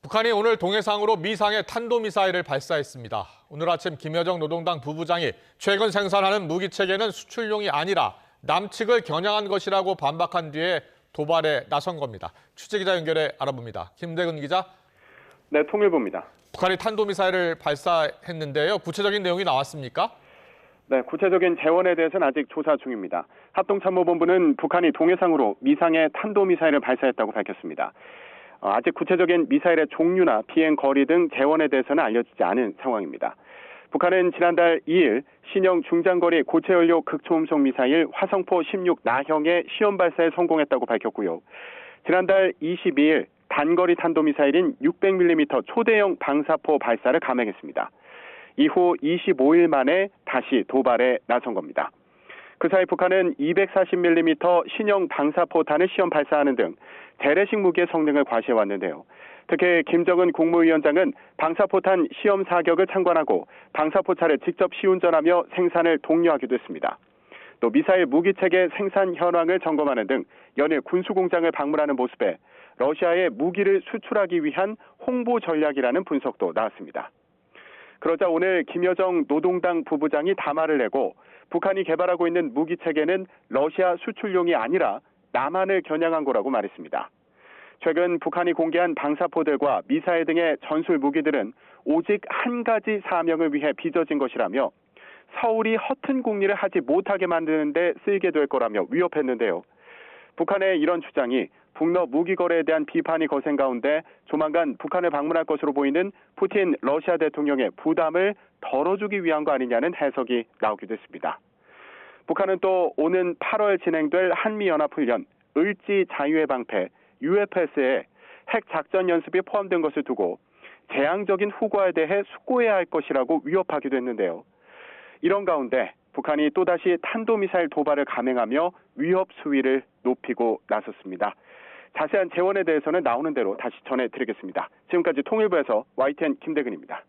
북한이 오늘 동해상으로 미상의 탄도미사일을 발사했습니다. 오늘 아침 김여정 노동당 부부장이 최근 생산하는 무기체계는 수출용이 아니라 남측을 겨냥한 것이라고 반박한 뒤에 도발에 나선 겁니다. 취재기자 연결해 알아봅니다. 김대근 기자. 네, 통일부입니다. 북한이 탄도미사일을 발사했는데요. 구체적인 내용이 나왔습니까? 네, 구체적인 재원에 대해서는 아직 조사 중입니다. 합동참모본부는 북한이 동해상으로 미상의 탄도미사일을 발사했다고 밝혔습니다. 아직 구체적인 미사일의 종류나 비행 거리 등 재원에 대해서는 알려지지 않은 상황입니다. 북한은 지난달 2일 신형 중장거리 고체연료 극초음속 미사일 화성포 16 나형의 시험 발사에 성공했다고 밝혔고요. 지난달 22일 단거리 탄도미사일인 600mm 초대형 방사포 발사를 감행했습니다. 이후 25일 만에 다시 도발에 나선 겁니다. 그 사이 북한은 240mm 신형 방사포탄을 시험 발사하는 등 재래식 무기의 성능을 과시해왔는데요. 특히 김정은 국무위원장은 방사포탄 시험 사격을 참관하고 방사포차를 직접 시운전하며 생산을 독려하기도 했습니다. 또 미사일 무기체계 생산 현황을 점검하는 등 연일 군수공장을 방문하는 모습에 러시아에 무기를 수출하기 위한 홍보 전략이라는 분석도 나왔습니다. 그러자 오늘 김여정 노동당 부부장이 담화를 내고 북한이 개발하고 있는 무기체계는 러시아 수출용이 아니라 남한을 겨냥한 거라고 말했습니다. 최근 북한이 공개한 방사포들과 미사일 등의 전술 무기들은 오직 한 가지 사명을 위해 빚어진 것이라며 서울이 허튼 공리를 하지 못하게 만드는 데 쓰이게 될 거라며 위협했는데요. 북한의 이런 주장이 북러 무기 거래에 대한 비판이 거센 가운데 조만간 북한을 방문할 것으로 보이는 푸틴 러시아 대통령의 부담을 덜어주기 위한 거 아니냐는 해석이 나오기도 했습니다. 북한은 또 오는 8월 진행될 한미연합훈련, 을지 자유의 방패, UFS에 핵 작전 연습이 포함된 것을 두고 재앙적인 후과에 대해 숙고해야 할 것이라고 위협하기도 했는데요. 이런 가운데 북한이 또다시 탄도미사일 도발을 감행하며 위협 수위를 높이고 나섰습니다. 자세한 재원에 대해서는 나오는 대로 다시 전해드리겠습니다. 지금까지 통일부에서 YTN 김대근입니다.